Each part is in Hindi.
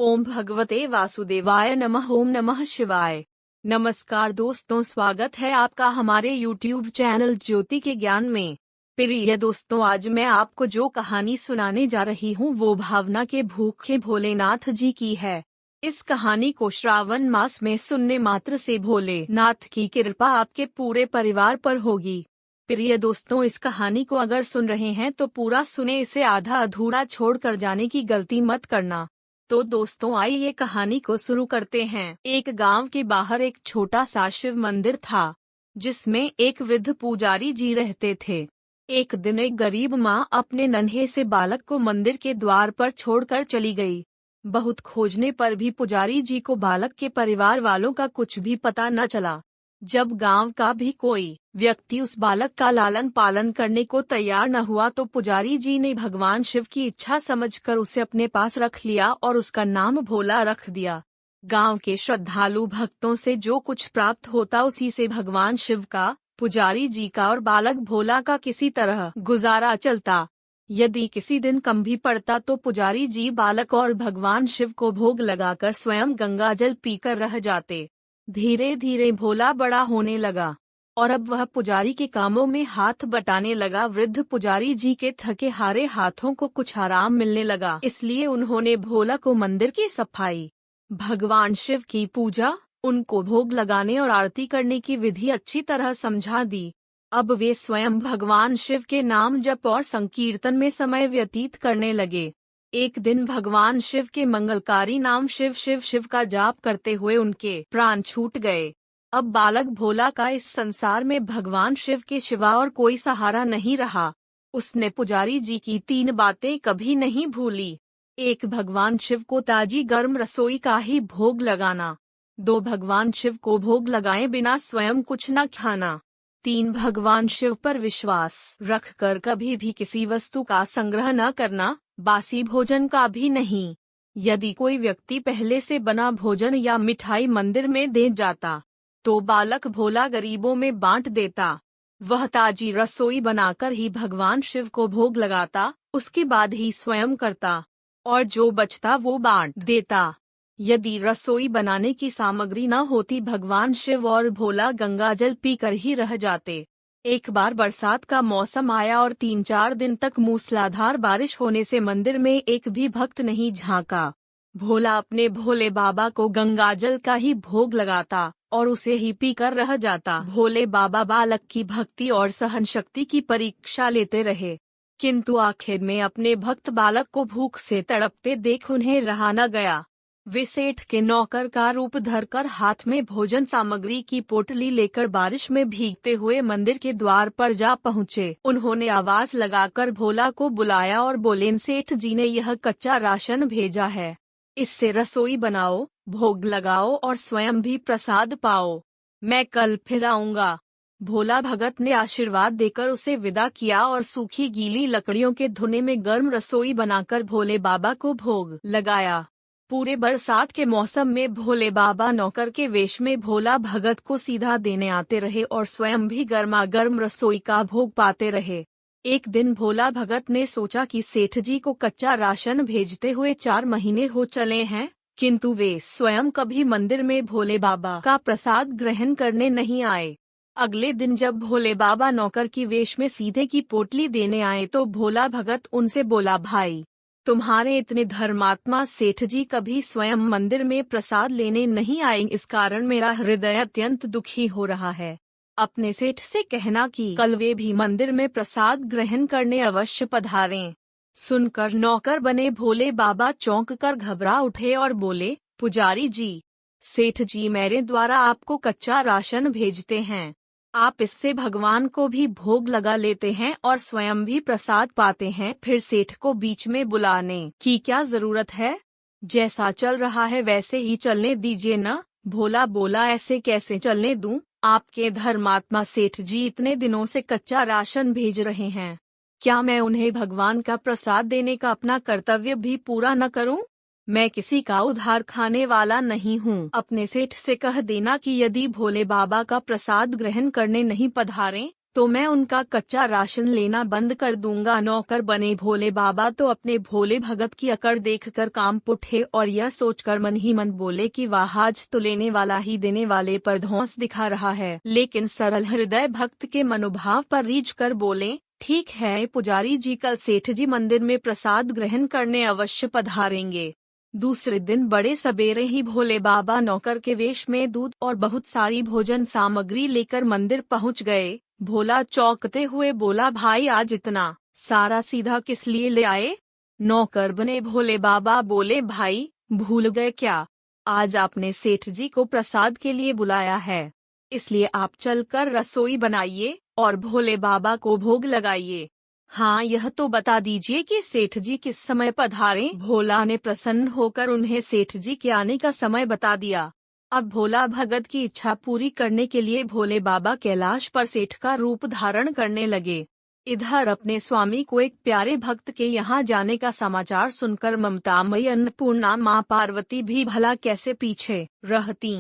ओम भगवते वासुदेवाय नमः। ओम नमः शिवाय। नमस्कार दोस्तों, स्वागत है आपका हमारे YouTube चैनल ज्योति के ज्ञान में। प्रिय दोस्तों, आज मैं आपको जो कहानी सुनाने जा रही हूँ वो भावना के भूखे भोलेनाथ जी की है। इस कहानी को श्रावण मास में सुनने मात्र से भोलेनाथ की कृपा आपके पूरे परिवार पर होगी। प्रिय दोस्तों, इस कहानी को अगर सुन रहे हैं तो पूरा सुने, इसे आधा अधूरा छोड़कर जाने की गलती मत करना। तो दोस्तों, आइए कहानी को शुरू करते हैं। एक गांव के बाहर एक छोटा सा शिव मंदिर था, जिसमें एक वृद्ध पुजारी जी रहते थे। एक दिन एक गरीब माँ अपने नन्हे से बालक को मंदिर के द्वार पर छोड़कर चली गई। बहुत खोजने पर भी पुजारी जी को बालक के परिवार वालों का कुछ भी पता न चला। जब गांव का भी कोई व्यक्ति उस बालक का लालन पालन करने को तैयार न हुआ तो पुजारी जी ने भगवान शिव की इच्छा समझकर उसे अपने पास रख लिया और उसका नाम भोला रख दिया। गांव के श्रद्धालु भक्तों से जो कुछ प्राप्त होता उसी से भगवान शिव का, पुजारी जी का और बालक भोला का किसी तरह गुजारा चलता। यदि किसी दिन कम भी पड़ता तो पुजारी जी बालक और भगवान शिव को भोग लगाकर स्वयं गंगा जल पीकर रह जाते। धीरे धीरे भोला बड़ा होने लगा और अब वह पुजारी के कामों में हाथ बटाने लगा। वृद्ध पुजारी जी के थके हारे हाथों को कुछ आराम मिलने लगा, इसलिए उन्होंने भोला को मंदिर की सफाई, भगवान शिव की पूजा, उनको भोग लगाने और आरती करने की विधि अच्छी तरह समझा दी। अब वे स्वयं भगवान शिव के नाम जप और संकीर्तन में समय व्यतीत करने लगे। एक दिन भगवान शिव के मंगलकारी नाम शिव शिव शिव का जाप करते हुए उनके प्राण छूट गए। अब बालक भोला का इस संसार में भगवान शिव के सिवा और कोई सहारा नहीं रहा। उसने पुजारी जी की 3 बातें कभी नहीं भूली। 1. भगवान शिव को ताजी गर्म रसोई का ही भोग लगाना। 2. भगवान शिव को भोग लगाए बिना स्वयं कुछ न खाना। 3. भगवान शिव पर विश्वास रखकर कभी भी किसी वस्तु का संग्रह न करना, बासी भोजन का भी नहीं। यदि कोई व्यक्ति पहले से बना भोजन या मिठाई मंदिर में दे जाता तो बालक भोला गरीबों में बांट देता। वह ताजी रसोई बनाकर ही भगवान शिव को भोग लगाता, उसके बाद ही स्वयं करता और जो बचता वो बांट देता। यदि रसोई बनाने की सामग्री न होती, भगवान शिव और भोला गंगा जल पीकर ही रह जाते। एक बार बरसात का मौसम आया और 3-4 दिन तक मूसलाधार बारिश होने से मंदिर में एक भी भक्त नहीं झांका। भोला अपने भोले बाबा को गंगा जल का ही भोग लगाता और उसे ही पीकर रह जाता। भोले बाबा बालक की भक्ति और सहन शक्ति की परीक्षा लेते रहे, किंतु आखिर में अपने भक्त बालक को भूख से तड़पते देख उन्हें रहा न गया। वे सेठ के नौकर का रूप धरकर हाथ में भोजन सामग्री की पोटली लेकर बारिश में भीगते हुए मंदिर के द्वार पर जा पहुँचे। उन्होंने आवाज लगाकर भोला को बुलाया और बोले, सेठ जी ने यह कच्चा राशन भेजा है, इससे रसोई बनाओ, भोग लगाओ और स्वयं भी प्रसाद पाओ। मैं कल फिर आऊंगा। भोला भगत ने आशीर्वाद देकर उसे विदा किया और सूखी गीली लकड़ियों के धुने में गर्म रसोई बनाकर भोले बाबा को भोग लगाया। पूरे बरसात के मौसम में भोले बाबा नौकर के वेश में भोला भगत को सीधा देने आते रहे और स्वयं भी गर्मा गर्म रसोई का भोग पाते रहे। एक दिन भोला भगत ने सोचा कि सेठ जी को कच्चा राशन भेजते हुए 4 महीने हो चले हैं, किंतु वे स्वयं कभी मंदिर में भोले बाबा का प्रसाद ग्रहण करने नहीं आए। अगले दिन जब भोले बाबा नौकर की वेश में सीधे की पोटली देने आए तो भोला भगत उनसे बोला, भाई, तुम्हारे इतने धर्मात्मा सेठ जी कभी स्वयं मंदिर में प्रसाद लेने नहीं आए, इस कारण मेरा हृदय अत्यंत दुखी हो रहा है। अपने सेठ से कहना कि कल वे भी मंदिर में प्रसाद ग्रहण करने अवश्य पधारें। सुनकर नौकर बने भोले बाबा चौंक कर घबरा उठे और बोले, पुजारी जी, सेठ जी मेरे द्वारा आपको कच्चा राशन भेजते हैं, आप इससे भगवान को भी भोग लगा लेते हैं और स्वयं भी प्रसाद पाते हैं, फिर सेठ को बीच में बुलाने की क्या जरूरत है? जैसा चल रहा है वैसे ही चलने दीजिए न। भोला बोला, ऐसे कैसे चलने दूं? आपके धर्मात्मा सेठ जी इतने दिनों से कच्चा राशन भेज रहे हैं, क्या मैं उन्हें भगवान का प्रसाद देने का अपना कर्तव्य भी पूरा न करूं? मैं किसी का उधार खाने वाला नहीं हूँ। अपने सेठ से कह देना कि यदि भोले बाबा का प्रसाद ग्रहण करने नहीं पधारें तो मैं उनका कच्चा राशन लेना बंद कर दूंगा। नौकर बने भोले बाबा तो अपने भोले भगत की अकड़ देखकर कांप उठे और यह सोचकर मन ही मन बोले कि वाह, आज तो लेने वाला ही देने वाले पर धौंस दिखा रहा है। लेकिन सरल हृदय भक्त के मनोभाव पर रीझ कर बोले, ठीक है पुजारी जी, कल सेठ जी मंदिर में प्रसाद ग्रहण करने अवश्य पधारेंगे। दूसरे दिन बड़े सवेरे ही भोले बाबा नौकर के वेश में दूध और बहुत सारी भोजन सामग्री लेकर मंदिर पहुंच गए। भोला चौंकते हुए बोला, भाई आज इतना सारा सीधा किस लिए ले आए? नौकर बने भोले बाबा बोले, भाई भूल गए क्या, आज आपने सेठ जी को प्रसाद के लिए बुलाया है, इसलिए आप चलकर रसोई बनाइए और भोले बाबा को भोग लगाइए। हाँ, यह तो बता दीजिए कि सेठ जी किस समय पधारें। भोला ने प्रसन्न होकर उन्हें सेठ जी के आने का समय बता दिया। अब भोला भगत की इच्छा पूरी करने के लिए भोले बाबा कैलाश पर सेठ का रूप धारण करने लगे। इधर अपने स्वामी को एक प्यारे भक्त के यहाँ जाने का समाचार सुनकर ममतामयी अन्नपूर्णा माँ पार्वती भी भला कैसे पीछे रहती।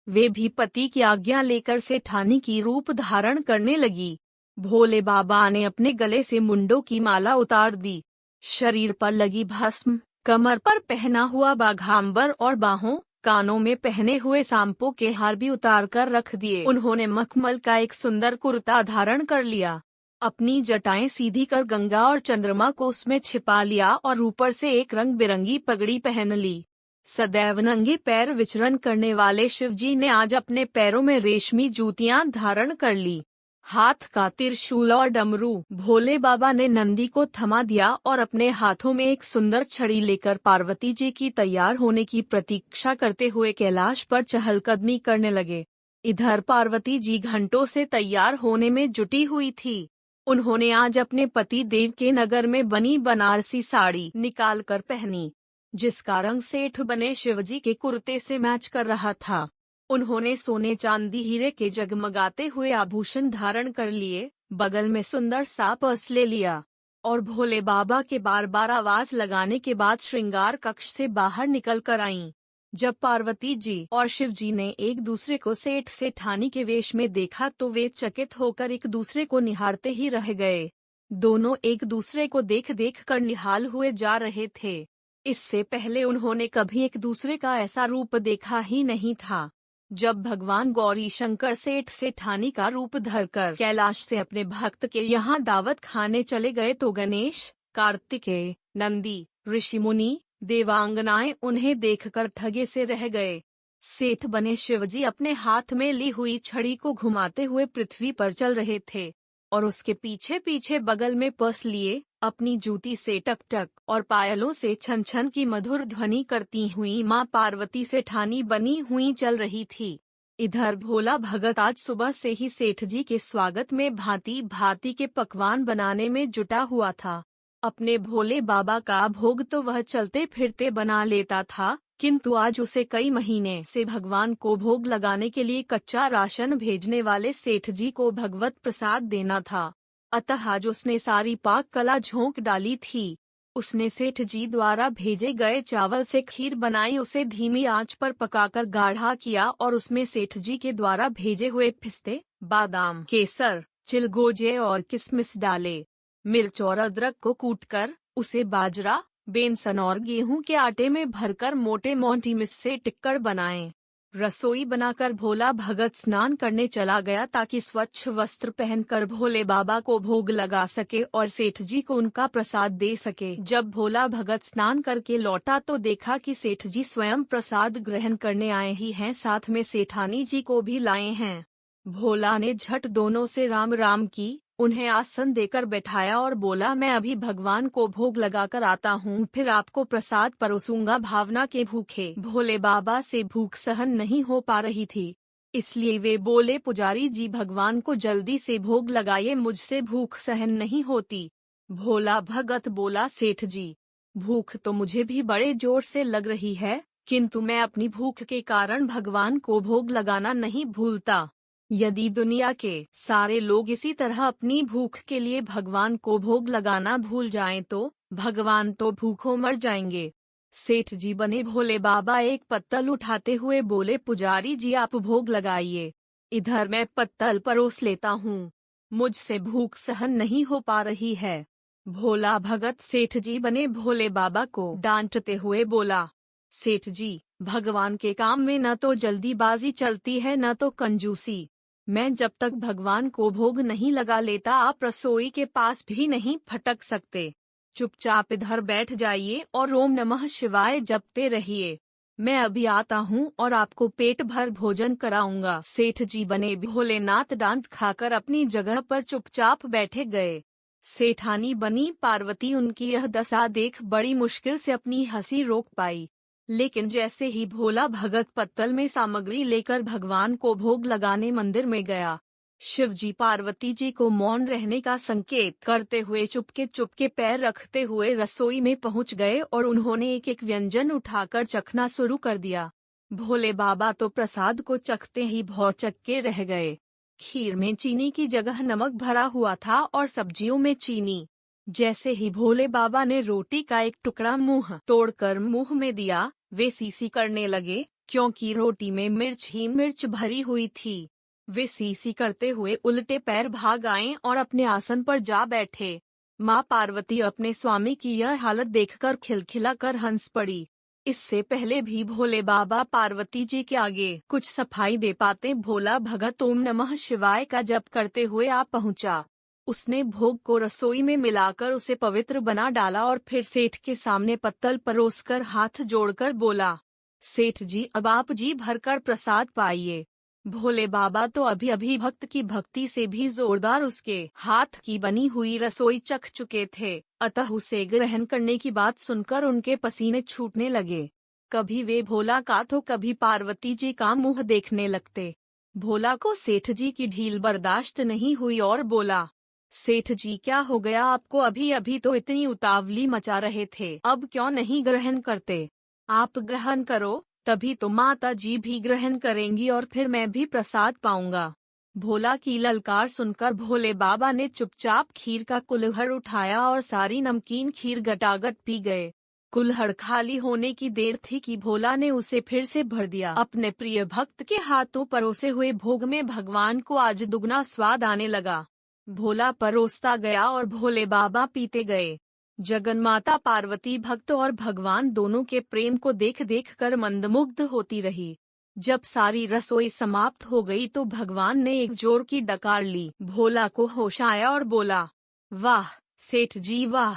वे भी पति की आज्ञा लेकर सेठानी की रूप धारण करने लगी। भोले बाबा ने अपने गले से मुंडों की माला उतार दी, शरीर पर लगी भस्म, कमर पर पहना हुआ बाघांबर और बाहों कानों में पहने हुए सांपों के हार भी उतार कर रख दिए। उन्होंने मखमल का एक सुंदर कुर्ता धारण कर लिया, अपनी जटाएं सीधी कर गंगा और चंद्रमा को उसमें छिपा लिया और ऊपर से एक रंग बिरंगी पगड़ी पहन ली। सदैव नंगे पैर विचरण करने वाले शिवजी ने आज अपने पैरों में रेशमी जूतियां धारण कर ली, हाथ का त्रिशूल और डमरू। भोले बाबा ने नंदी को थमा दिया और अपने हाथों में एक सुंदर छड़ी लेकर पार्वती जी की तैयार होने की प्रतीक्षा करते हुए कैलाश पर चहलकदमी करने लगे। इधर पार्वती जी घंटों से तैयार होने में जुटी हुई थी। उन्होंने आज अपने पति देव के नगर में बनी बनारसी साड़ी निकाल कर पहनी, जिसका रंग सेठ बने शिवजी के कुर्ते से मैच कर रहा था। उन्होंने सोने चांदी हीरे के जगमगाते हुए आभूषण धारण कर लिए, बगल में सुंदर सा पर्स ले लिया और भोले बाबा के बार बार आवाज लगाने के बाद श्रृंगार कक्ष से बाहर निकल कर आईं। जब पार्वती जी और शिव जी ने एक दूसरे को सेठ सेठानी के वेश में देखा तो वे चकित होकर एक दूसरे को निहारते ही रह गए। दोनों एक दूसरे को देख देख कर निहाल हुए जा रहे थे। इससे पहले उन्होंने कभी एक दूसरे का ऐसा रूप देखा ही नहीं था। जब भगवान गौरी शंकर सेठ सेठानी का रूप धरकर कैलाश से अपने भक्त के यहाँ दावत खाने चले गए तो गणेश, कार्तिकेय, नंदी, ऋषि मुनि, देवांगनाएं उन्हें देखकर ठगे से रह गए। सेठ बने शिवजी अपने हाथ में ली हुई छड़ी को घुमाते हुए पृथ्वी पर चल रहे थे और उसके पीछे पीछे बगल में पर्स लिए अपनी जूती से टक टक और पायलों से छन छन की मधुर ध्वनि करती हुई माँ पार्वती सेठानी बनी हुई चल रही थी। इधर भोला भगत आज सुबह से ही सेठ जी के स्वागत में भांति भांति के पकवान बनाने में जुटा हुआ था। अपने भोले बाबा का भोग तो वह चलते फिरते बना लेता था, किंतु आज उसे कई महीने से भगवान को भोग लगाने के लिए कच्चा राशन भेजने वाले सेठ जी को भगवत प्रसाद देना था। अतः आज उसने सारी पाक कला झोंक डाली थी। उसने सेठ जी द्वारा भेजे गए चावल से खीर बनाई, उसे धीमी आंच पर पकाकर गाढ़ा किया और उसमें सेठ जी के द्वारा भेजे हुए पिस्ते, बादाम, केसर, चिलगोजे और किशमिश डाले। मिर्च और अदरक को कूटकर उसे बाजरा, बेसन और गेहूं के आटे में भरकर मोटे मोटी मिस से टिक्कर बनाएं। रसोई बनाकर भोला भगत स्नान करने चला गया ताकि स्वच्छ वस्त्र पहनकर भोले बाबा को भोग लगा सके और सेठ जी को उनका प्रसाद दे सके। जब भोला भगत स्नान करके लौटा तो देखा कि सेठ जी स्वयं प्रसाद ग्रहण करने आए ही हैं, साथ में सेठानी जी को भी लाए हैं। भोला ने झट दोनों से राम राम की, उन्हें आसन देकर बैठाया और बोला, मैं अभी भगवान को भोग लगाकर आता हूँ, फिर आपको प्रसाद परोसूंगा। भावना के भूखे भोले बाबा से भूख सहन नहीं हो पा रही थी, इसलिए वे बोले, पुजारी जी भगवान को जल्दी से भोग लगाइए, मुझसे भूख सहन नहीं होती। भोला भगत बोला, सेठ जी भूख तो मुझे भी बड़े जोर से लग रही है, किंतु मैं अपनी भूख के कारण भगवान को भोग लगाना नहीं भूलता। यदि दुनिया के सारे लोग इसी तरह अपनी भूख के लिए भगवान को भोग लगाना भूल जाएं तो भगवान तो भूखों मर जाएंगे। सेठ जी बने भोले बाबा एक पत्तल उठाते हुए बोले, पुजारी जी आप भोग लगाइए, इधर मैं पत्तल परोस लेता हूँ। मुझसे भूख सहन नहीं हो पा रही है। भोला भगत सेठ जी बने भोले बाबा को डांटते हुए बोला, सेठ जी, भगवान के काम में न तो जल्दीबाजी चलती है न तो कंजूसी। मैं जब तक भगवान को भोग नहीं लगा लेता आप रसोई के पास भी नहीं फटक सकते। चुपचाप इधर बैठ जाइए और ओम नमः शिवाय जपते रहिए। मैं अभी आता हूँ और आपको पेट भर भोजन कराऊंगा। सेठ जी बने भोलेनाथ डांट खाकर अपनी जगह पर चुपचाप बैठे गए। सेठानी बनी पार्वती उनकी यह दशा देख बड़ी मुश्किल से अपनी हंसी रोक पाई। लेकिन जैसे ही भोला भगत पत्तल में सामग्री लेकर भगवान को भोग लगाने मंदिर में गया, शिव जी पार्वती जी को मौन रहने का संकेत करते हुए चुपके पैर रखते हुए रसोई में पहुंच गए और उन्होंने एक एक व्यंजन उठाकर चखना शुरू कर दिया। भोले बाबा तो प्रसाद को चखते ही भौचक्के रह गए। खीर में चीनी की जगह नमक भरा हुआ था और सब्जियों में चीनी। जैसे ही भोले बाबा ने रोटी का एक टुकड़ा मुंह तोड़कर मुंह में दिया, वे सीसी करने लगे, क्योंकि रोटी में मिर्च ही मिर्च भरी हुई थी। वे सीसी करते हुए उल्टे पैर भाग आए और अपने आसन पर जा बैठे। माँ पार्वती अपने स्वामी की यह हालत देखकर खिलखिला कर हंस पड़ी। इससे पहले भी भोले बाबा पार्वती जी के आगे कुछ सफाई दे पाते, भोला भगत ओम नमः शिवाय का जप करते हुए आ पहुँचा। उसने भोग को रसोई में मिलाकर उसे पवित्र बना डाला और फिर सेठ के सामने पत्तल परोसकर हाथ जोड़कर बोला, सेठ जी, अब आप जी भरकर प्रसाद पाइए। भोले बाबा तो अभी अभी भक्त की भक्ति से भी जोरदार उसके हाथ की बनी हुई रसोई चख चुके थे, अतः उसे ग्रहण करने की बात सुनकर उनके पसीने छूटने लगे। कभी वे भोला का तो कभी पार्वती जी का मुंह देखने लगते। भोला को सेठ जी की ढील बर्दाश्त नहीं हुई और बोला, सेठ जी, क्या हो गया आपको? अभी अभी तो इतनी उतावली मचा रहे थे, अब क्यों नहीं ग्रहण करते? आप ग्रहण करो, तभी तो माता जी भी ग्रहण करेंगी और फिर मैं भी प्रसाद पाऊंगा। भोला की ललकार सुनकर भोले बाबा ने चुपचाप खीर का कुल्हड़ उठाया और सारी नमकीन खीर गटागट पी गए। कुल्हड़ खाली होने की देर थी कि भोला ने उसे फिर से भर दिया। अपने प्रिय भक्त के हाथों परोसे हुए भोग में भगवान को आज दुगना स्वाद आने लगा। भोला परोसता गया और भोले बाबा पीते गए। जगन्माता पार्वती भक्त और भगवान दोनों के प्रेम को देख देख कर मंदमुग्ध होती रही। जब सारी रसोई समाप्त हो गई तो भगवान ने एक जोर की डकार ली। भोला को होश आया और बोला, वाह सेठ जी वाह,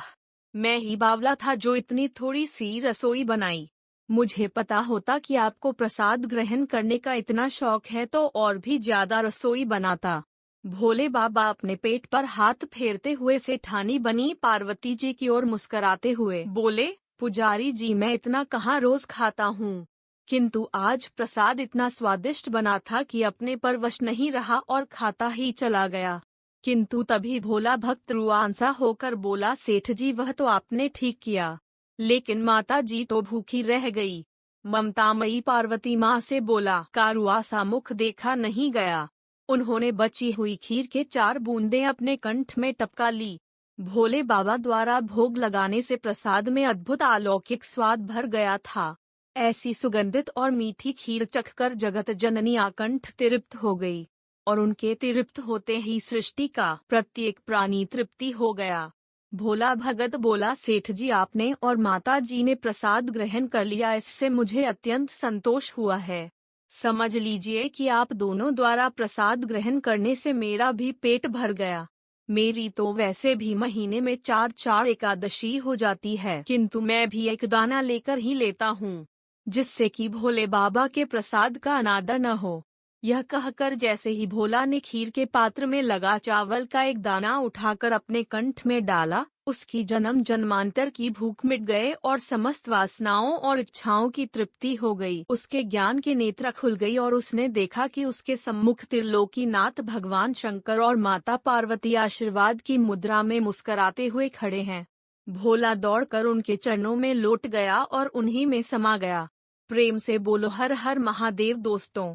मैं ही बावला था जो इतनी थोड़ी सी रसोई बनाई। मुझे पता होता कि आपको प्रसाद ग्रहण करने का इतना शौक है तो और भी ज्यादा रसोई बनाता। भोले बाबा अपने पेट पर हाथ फेरते हुए सेठानी बनी पार्वती जी की ओर मुस्कुराते हुए बोले, पुजारी जी, मैं इतना कहाँ रोज खाता हूँ, किंतु आज प्रसाद इतना स्वादिष्ट बना था कि अपने पर वश नहीं रहा और खाता ही चला गया। किंतु तभी भोला भक्त रुआंसा होकर बोला, सेठ जी, वह तो आपने ठीक किया, लेकिन माता जी तो भूखी रह गई। ममतामयी पार्वती माँ से बोला, का रुआंसा मुख देखा नहीं गया? उन्होंने बची हुई खीर के 4 बूंदें अपने कंठ में टपका ली। भोले बाबा द्वारा भोग लगाने से प्रसाद में अद्भुत अलौकिक स्वाद भर गया था। ऐसी सुगंधित और मीठी खीर चखकर जगत जननी आकंठ तृप्त हो गई और उनके तृप्त होते ही सृष्टि का प्रत्येक प्राणी तृप्ति हो गया। भोला भगत बोला, सेठ जी, आपने और माता जी ने प्रसाद ग्रहण कर लिया, इससे मुझे अत्यंत संतोष हुआ है। समझ लीजिए कि आप दोनों द्वारा प्रसाद ग्रहण करने से मेरा भी पेट भर गया। मेरी तो वैसे भी महीने में 4 एकादशी हो जाती है, किंतु मैं भी एक दाना लेकर ही लेता हूँ, जिससे कि भोले बाबा के प्रसाद का अनादर न हो। यह कहकर जैसे ही भोला ने खीर के पात्र में लगा चावल का एक दाना उठाकर अपने कंठ में डाला, उसकी जन्म जन्मांतर की भूख मिट गए और समस्त वासनाओं और इच्छाओं की तृप्ति हो गई। उसके ज्ञान के नेत्र खुल गई और उसने देखा कि उसके सम्मुख त्रिलोकीनाथ भगवान शंकर और माता पार्वती आशीर्वाद की मुद्रा में मुस्कुराते हुए खड़े हैं। भोला दौड़कर उनके चरणों में लौट गया और उन्हीं में समा गया। प्रेम से बोलो हर हर महादेव दोस्तों।